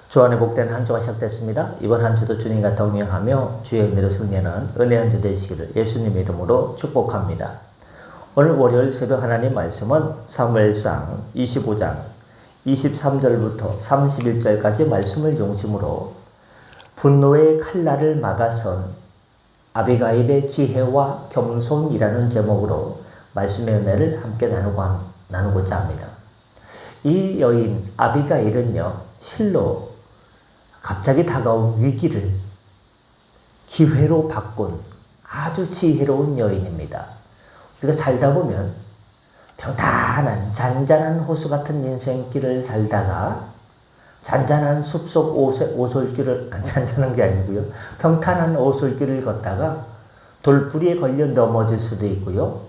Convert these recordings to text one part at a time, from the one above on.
주 안에 복된 한 주가 시작됐습니다. 이번 한 주도 주님과 동행하며 주의 은혜로 승리하는 은혜 한 주 되시기를 예수님의 이름으로 축복합니다. 오늘 월요일 새벽 하나님 말씀은 사무엘상 25장 23절부터 31절까지 말씀을 중심으로 분노의 칼날을 막아선 아비가일의 지혜와 겸손이라는 제목으로 말씀의 은혜를 함께 나누고자 합니다. 이 여인 아비가일은요, 실로 갑자기 다가온 위기를 기회로 바꾼 아주 지혜로운 여인입니다. 우리가 살다 보면 평탄한 잔잔한 호수 같은 인생길을 살다가 잔잔한 숲속 오솔길을, 잔잔한 게 아니고요, 평탄한 오솔길을 걷다가 돌부리에 걸려 넘어질 수도 있고요,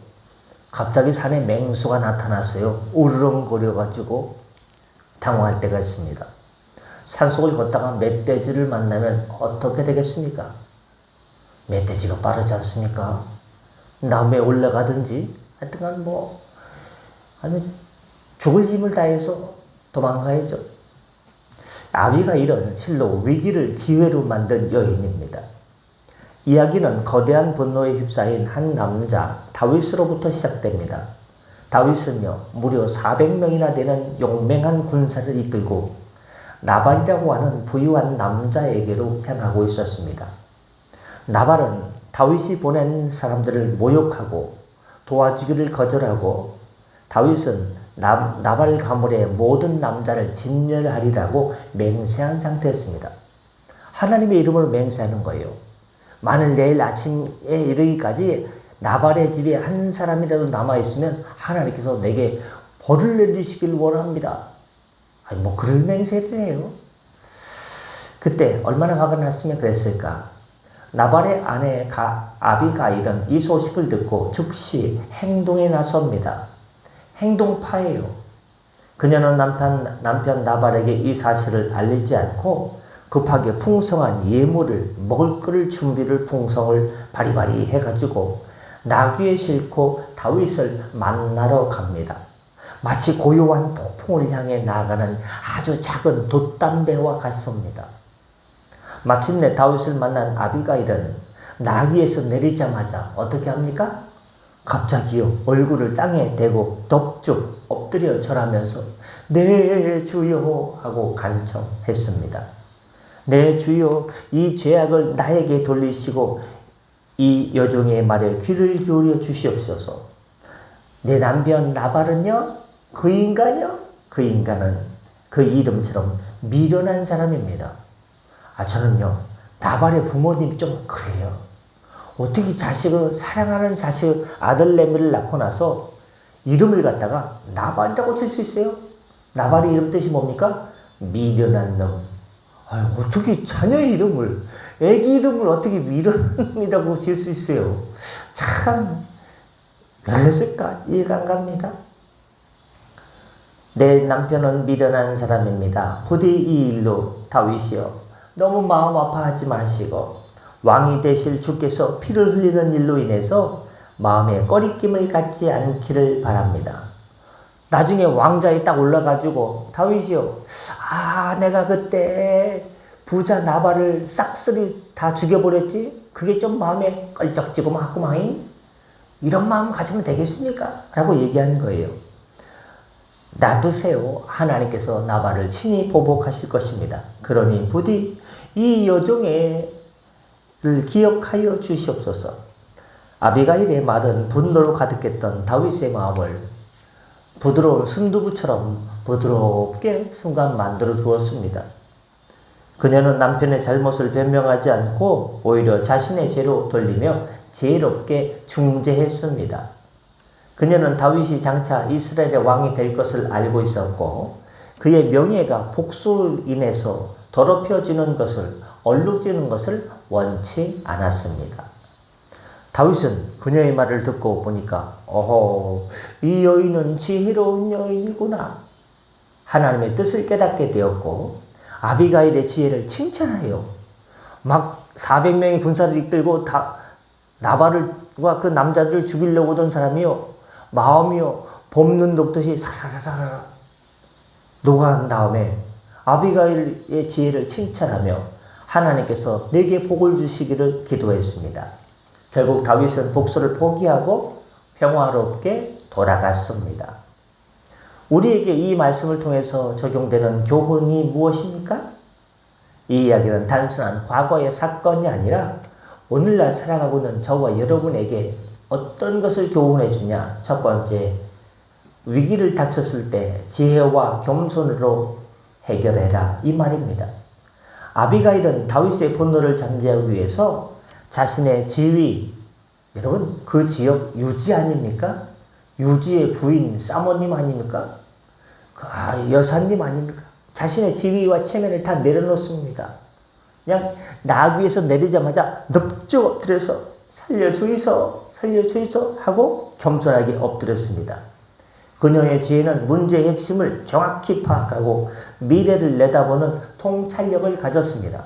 갑자기 산에 맹수가 나타났어요. 우르렁거려가지고 당황할 때가 있습니다. 산속을 걷다가 멧돼지를 만나면 어떻게 되겠습니까? 멧돼지가 빠르지 않습니까? 나무에 올라가든지 하여튼간 아니면 죽을 힘을 다해서 도망가야죠. 아비가일은 실로 위기를 기회로 만든 여인입니다. 이야기는 거대한 분노에 휩싸인 한 남자 다윗으로부터 시작됩니다. 다윗은요, 무려 400명이나 되는 용맹한 군사를 이끌고 나발이라고 하는 부유한 남자에게로 향하고 있었습니다. 나발은 다윗이 보낸 사람들을 모욕하고 도와주기를 거절하고 다윗은 나발 가문의 모든 남자를 진멸하리라고 맹세한 상태였습니다. 하나님의 이름으로 맹세하는 거예요. 만일 내일 아침에 이르기까지 나발의 집에 한 사람이라도 남아있으면 하나님께서 내게 벌을 내리시길 원합니다. 그럴 맹세를 해요. 그때 얼마나 화가 났으면 그랬을까. 나발의 아내 아비가일은 이 소식을 듣고 즉시 행동에 나섭니다. 행동파예요. 그녀는 남편 나발에게 이 사실을 알리지 않고 급하게 풍성한 예물을 먹을 거를 준비를 풍성을 바리바리 해가지고 나귀에 싣고 다윗을 만나러 갑니다. 마치 고요한 폭풍을 향해 나아가는 아주 작은 돛담배와 같습니다. 마침내 다윗을 만난 아비가일은 나귀에서 내리자마자 어떻게 합니까? 갑자기요, 얼굴을 땅에 대고 덥죽 엎드려 절하면서 네 주여 하고 간청했습니다. 네 주여, 이 죄악을 나에게 돌리시고 이 여종의 말에 귀를 기울여 주시옵소서. 내 남편 나발은요, 그 인간은 그 이름처럼 미련한 사람입니다. 저는요, 나발의 부모님이 좀 그래요. 어떻게 사랑하는 자식 아들내미를 낳고 나서 이름을 갖다가 나발이라고 칠 수 있어요? 나발의 이름 뜻이 뭡니까? 미련한 놈. 어떻게 자녀의 이름을, 애기 이름을 어떻게 미련이라고 질 수 있어요? 참, 왜 그랬을까? 이해가 안 갑니다. 내 남편은 미련한 사람입니다. 부디 이 일로 다윗이여, 너무 마음 아파하지 마시고 왕이 되실 주께서 피를 흘리는 일로 인해서 마음에 꺼리낌을 갖지 않기를 바랍니다. 나중에 왕자에 딱 올라가지고 다윗이요, 내가 그때 부자 나발을 싹쓸이 다 죽여버렸지? 그게 좀 마음에 껄쩍지근하구마잉? 이런 마음 가지면 되겠습니까? 라고 얘기하는 거예요. 놔두세요. 하나님께서 나발을 친히 보복하실 것입니다. 그러니 부디 이 여종을 기억하여 주시옵소서. 아비가일의 말은 분노로 가득했던 다윗의 마음을 부드러운 순두부처럼 부드럽게 순간 만들어 주었습니다. 그녀는 남편의 잘못을 변명하지 않고 오히려 자신의 죄로 돌리며 지혜롭게 중재했습니다. 그녀는 다윗이 장차 이스라엘의 왕이 될 것을 알고 있었고 그의 명예가 복수로 인해서 더럽혀지는 것을, 얼룩지는 것을 원치 않았습니다. 다윗은 그녀의 말을 듣고 보니까 이 여인은 지혜로운 여인이구나. 하나님의 뜻을 깨닫게 되었고 아비가일의 지혜를 칭찬하여 막 400명의 군사를 이끌고 나발과 그 남자들을 죽이려고 오던 사람이요, 마음이요 봄눈 녹듯이 사사라라 녹아간 다음에 아비가일의 지혜를 칭찬하며 하나님께서 내게 복을 주시기를 기도했습니다. 결국 다윗은 복수를 포기하고 평화롭게 돌아갔습니다. 우리에게 이 말씀을 통해서 적용되는 교훈이 무엇입니까? 이 이야기는 단순한 과거의 사건이 아니라 오늘날 살아가고 있는 저와 여러분에게 어떤 것을 교훈해 주냐? 첫 번째, 위기를 닥쳤을 때 지혜와 겸손으로 해결해라, 이 말입니다. 아비가일은 다윗의 분노를 잠재우기 위해서 자신의 지위, 여러분 그 지역 유지 아닙니까? 유지의 부인 사모님 아닙니까? 여사님 아닙니까? 자신의 지위와 체면을 다 내려놓습니다. 그냥 나귀에서 내리자마자 넙죽 엎드려서 살려주이소 하고 겸손하게 엎드렸습니다. 그녀의 지혜는 문제의 핵심을 정확히 파악하고 미래를 내다보는 통찰력을 가졌습니다.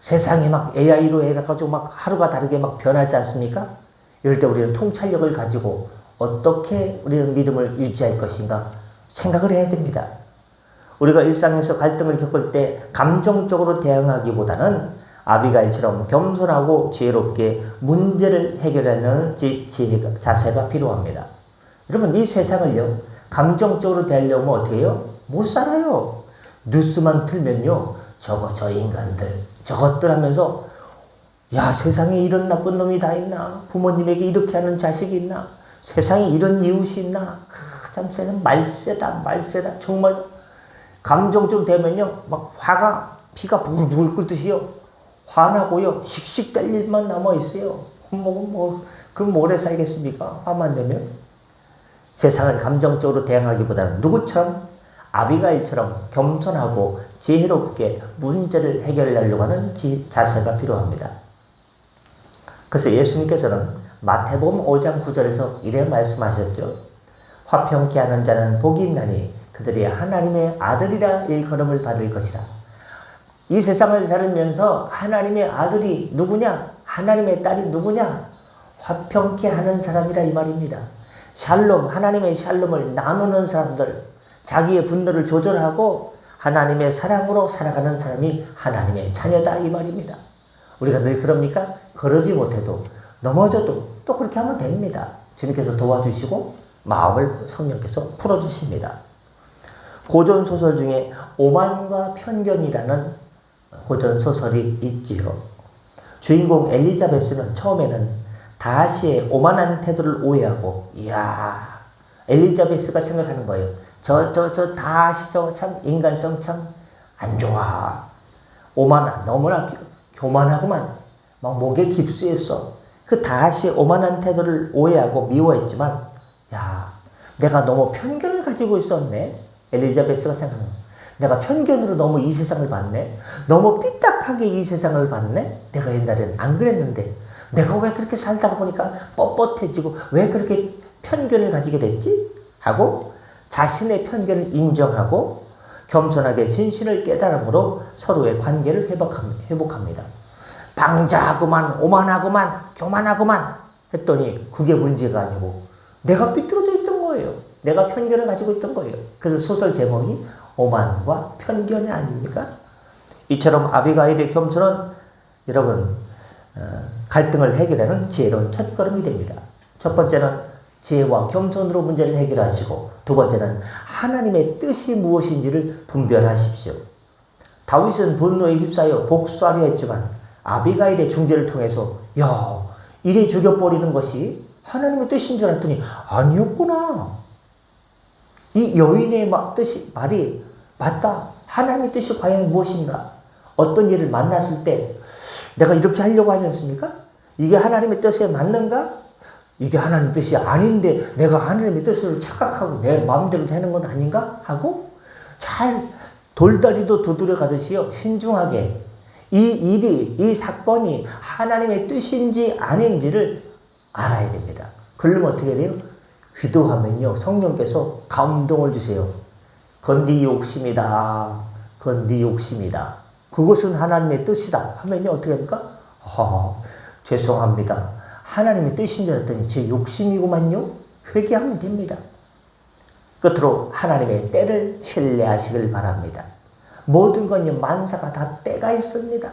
세상이 막 AI로 해가지고 막 하루가 다르게 막 변하지 않습니까? 이럴 때 우리는 통찰력을 가지고 어떻게 우리는 믿음을 유지할 것인가 생각을 해야 됩니다. 우리가 일상에서 갈등을 겪을 때 감정적으로 대응하기보다는 아비가일처럼 겸손하고 지혜롭게 문제를 해결하는 자세가 필요합니다. 여러분 이 세상을요 감정적으로 대하려면 어떻게 해요? 못 살아요. 뉴스만 틀면요 저 인간들 저것들 하면서 야 세상에 이런 나쁜 놈이 다 있나? 부모님에게 이렇게 하는 자식이 있나? 세상에 이런 이웃이 있나? 참 세상 말세다 정말 감정적으로 되면요 막 화가 피가 부글부글 끓듯이요 화나고요 씩씩 뗄 일만 남아있어요. 그 오래 살겠습니까? 화만 내면. 세상을 감정적으로 대응하기보다는 누구처럼 아비가일처럼 겸손하고 지혜롭게 문제를 해결하려고 하는 자세가 필요합니다. 그래서 예수님께서는 마태복음 5장 9절에서 이래 말씀하셨죠. 화평케 하는 자는 복이 있나니 그들이 하나님의 아들이라 일컬음을 받을 것이라. 이 세상을 살면서 하나님의 아들이 누구냐? 하나님의 딸이 누구냐? 화평케 하는 사람이라 이 말입니다. 샬롬, 하나님의 샬롬을 나누는 사람들, 자기의 분노를 조절하고 하나님의 사랑으로 살아가는 사람이 하나님의 자녀다 이 말입니다. 우리가 늘 그럽니까? 그러지 못해도 넘어져도 또 그렇게 하면 됩니다. 주님께서 도와주시고 마음을 성령께서 풀어주십니다. 고전소설 중에 오만과 편견이라는 고전소설이 있지요. 주인공 엘리자베스는 처음에는 다시의 오만한 태도를 오해하고 엘리자베스가 생각하는 거예요. 저 다시 참 인간성 참 안 좋아. 너무나 교만하구만. 막 목에 깁스했어. 그 다시의 오만한 태도를 오해하고 미워했지만 내가 너무 편견을 가지고 있었네. 엘리자베스가 생각하는 거예요. 내가 편견으로 너무 이 세상을 봤네. 너무 삐딱하게 이 세상을 봤네. 내가 옛날에는 안 그랬는데 내가 왜 그렇게 살다가 보니까 뻣뻣해지고 왜 그렇게 편견을 가지게 됐지? 하고 자신의 편견을 인정하고 겸손하게 진실을 깨달음으로 서로의 관계를 회복합니다. 방자하고만 오만하고만 교만하고만 했더니 그게 문제가 아니고 내가 삐뚤어져 있던 거예요. 내가 편견을 가지고 있던 거예요. 그래서 소설 제목이 오만과 편견이 아닙니까? 이처럼 아비가일의 겸손은 여러분 갈등을 해결하는 지혜로운 첫걸음이 됩니다. 첫 번째는 지혜와 겸손으로 문제를 해결하시고 두 번째는 하나님의 뜻이 무엇인지를 분별하십시오. 다윗은 분노에 휩싸여 복수하려 했지만 아비가일의 중재를 통해서 이래 죽여버리는 것이 하나님의 뜻인 줄 알았더니 아니었구나. 이 여인의 말이 맞다. 하나님의 뜻이 과연 무엇인가? 어떤 일을 만났을 때 내가 이렇게 하려고 하지 않습니까? 이게 하나님의 뜻에 맞는가? 이게 하나님의 뜻이 아닌데 내가 하나님의 뜻을 착각하고 내 마음대로 되는 건 아닌가? 하고 잘 돌다리도 두드려 가듯이요 신중하게 이 사건이 하나님의 뜻인지 아닌지를 알아야 됩니다. 그러면 어떻게 돼요? 기도하면요 성령께서 감동을 주세요. 그건 네 욕심이다. 그건 네 욕심이다. 그것은 하나님의 뜻이다 하면요 어떻게 합니까? 죄송합니다. 하나님의 뜻인 줄 알았더니 제 욕심이구만요. 회개하면 됩니다. 끝으로 하나님의 때를 신뢰하시길 바랍니다. 모든 건요 만사가 다 때가 있습니다.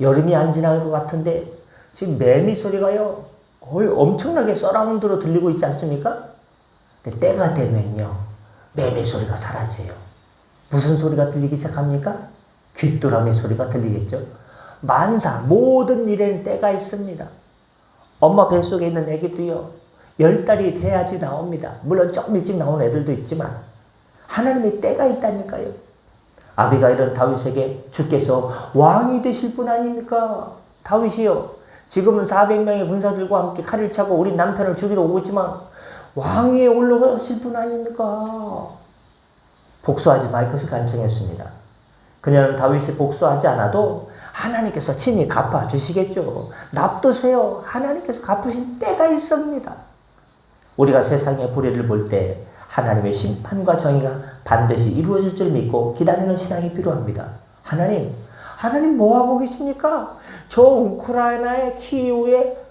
여름이 안 지날 것 같은데 지금 매미 소리가요 거의 엄청나게 서라운드로 들리고 있지 않습니까? 근데 때가 되면요 매미 소리가 사라져요. 무슨 소리가 들리기 시작합니까? 귀뚜라미 소리가 들리겠죠. 만사 모든 일에는 때가 있습니다. 엄마 뱃속에 있는 애기도요 10달이 돼야지 나옵니다. 물론 조금 일찍 나온 애들도 있지만 하나님의 때가 있다니까요. 아비가일은 다윗에게 주께서 왕이 되실 분 아닙니까? 다윗이요 지금은 400명의 군사들과 함께 칼을 차고 우리 남편을 죽이러 오고 있지만 왕위에 올라가실 분 아닙니까? 복수하지 말 것을 간청했습니다. 그녀는 다윗이 복수하지 않아도 하나님께서 친히 갚아주시겠죠. 납두세요. 하나님께서 갚으신 때가 있습니다. 우리가 세상의 불의를 볼 때 하나님의 심판과 정의가 반드시 이루어질 줄 믿고 기다리는 신앙이 필요합니다. 하나님 뭐하고 계십니까? 저 우크라이나의 키이우에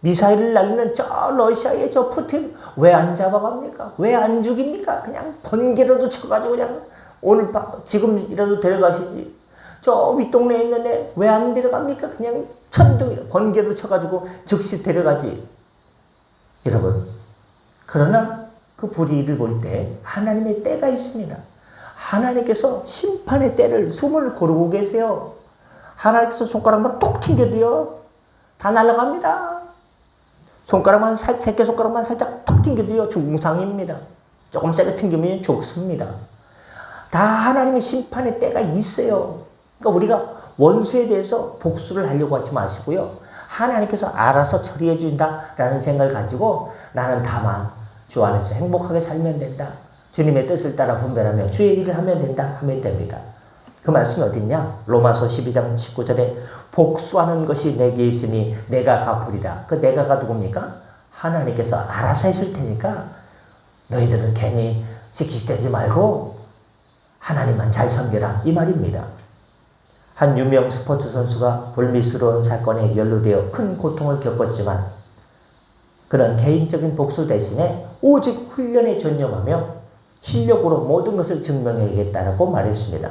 미사일을 날리는 저 러시아의 저 푸틴 왜 안 잡아갑니까? 왜 안 죽입니까? 그냥 번개라도 쳐가지고 그냥 오늘 지금이라도 데려가시지. 저 윗동네에 있는 애 왜 안 데려갑니까? 그냥 천둥이라 번개도 쳐가지고 즉시 데려가지. 여러분, 그러나 그 불의를 볼 때 하나님의 때가 있습니다. 하나님께서 심판의 때를 숨을 고르고 계세요. 하나님께서 손가락만 톡 튕겨도요 다 날아갑니다. 새끼손가락만 살짝 톡 튕겨도요 중상입니다. 조금 세게 튕기면 죽습니다. 다 하나님의 심판의 때가 있어요. 그러니까 우리가 원수에 대해서 복수를 하려고 하지 마시고요. 하나님께서 알아서 처리해 준다라는 생각을 가지고 나는 다만 주 안에서 행복하게 살면 된다. 주님의 뜻을 따라 분별하며 주의 일을 하면 된다 하면 됩니다. 그 말씀이 어딨냐? 로마서 12장 19절에 복수하는 것이 내게 있으니 내가 갚으리라. 그 내가가 누굽니까? 하나님께서 알아서 해줄 테니까 너희들은 괜히 씩씩대지 말고 하나님만 잘 섬겨라 이 말입니다. 한 유명 스포츠 선수가 불미스러운 사건에 연루되어 큰 고통을 겪었지만 그런 개인적인 복수 대신에 오직 훈련에 전념하며 실력으로 모든 것을 증명해야겠다고 말했습니다.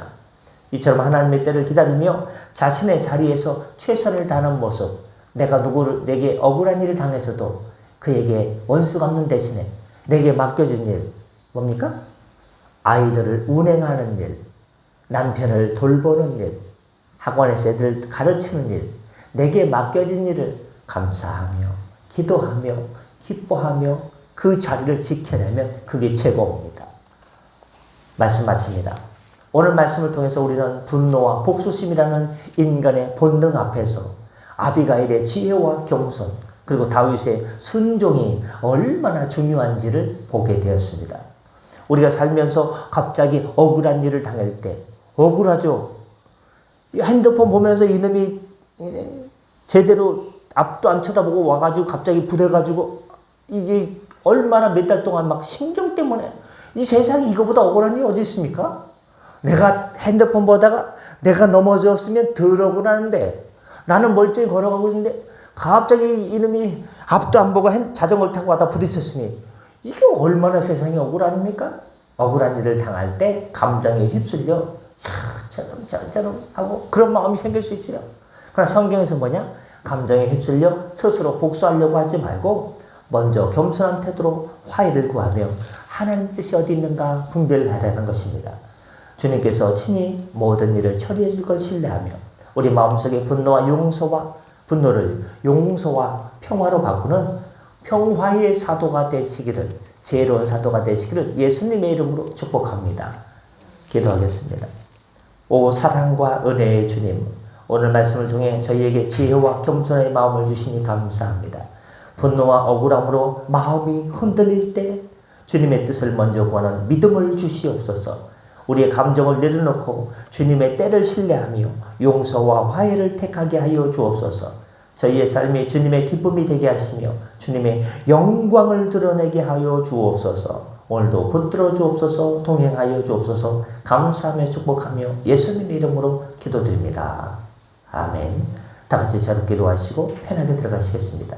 이처럼 하나님의 때를 기다리며 자신의 자리에서 최선을 다하는 모습, 내게 억울한 일을 당했어도 그에게 원수 갚는 대신에 내게 맡겨진 일, 뭡니까? 아이들을 운행하는 일, 남편을 돌보는 일, 학원에서 애들 가르치는 일, 내게 맡겨진 일을 감사하며 기도하며 기뻐하며 그 자리를 지켜내면 그게 최고입니다. 말씀 마칩니다. 오늘 말씀을 통해서 우리는 분노와 복수심이라는 인간의 본능 앞에서 아비가일의 지혜와 겸손 그리고 다윗의 순종이 얼마나 중요한지를 보게 되었습니다. 우리가 살면서 갑자기 억울한 일을 당할 때 억울하죠. 핸드폰 보면서 이놈이 제대로 앞도 안 쳐다보고 와가지고 갑자기 부대가지고 이게 얼마나 몇 달 동안 막 신경 때문에 이 세상에 이거보다 억울한 일이 어디 있습니까? 내가 핸드폰 보다가 내가 넘어졌으면 덜 억울한데 나는 멀쩡히 걸어가고 있는데 갑자기 이놈이 앞도 안 보고 자전거를 타고 와다 부딪혔으니 이게 얼마나 세상에 억울합니까? 억울한 일을 당할 때 감정에 휩쓸려 저놈 하고 그런 마음이 생길 수 있어요. 그러나 성경에서 뭐냐? 감정에 휩쓸려 스스로 복수하려고 하지 말고 먼저 겸손한 태도로 화해를 구하며 하나님 뜻이 어디 있는가 분별하라는 것입니다. 주님께서 친히 모든 일을 처리해 줄 걸 신뢰하며 우리 마음속의 분노를 용서와 평화로 바꾸는 평화의 사도가 되시기를, 지혜로운 사도가 되시기를 예수님의 이름으로 축복합니다. 기도하겠습니다. 오 사랑과 은혜의 주님, 오늘 말씀을 통해 저희에게 지혜와 겸손의 마음을 주시니 감사합니다. 분노와 억울함으로 마음이 흔들릴 때 주님의 뜻을 먼저 구하는 믿음을 주시옵소서. 우리의 감정을 내려놓고 주님의 때를 신뢰하며 용서와 화해를 택하게 하여 주옵소서. 저희의 삶이 주님의 기쁨이 되게 하시며 주님의 영광을 드러내게 하여 주옵소서. 오늘도 붙들어 주옵소서. 동행하여 주옵소서. 감사하며 축복하며 예수님의 이름으로 기도드립니다. 아멘. 다 같이 자로 기도하시고 편하게 들어가시겠습니다.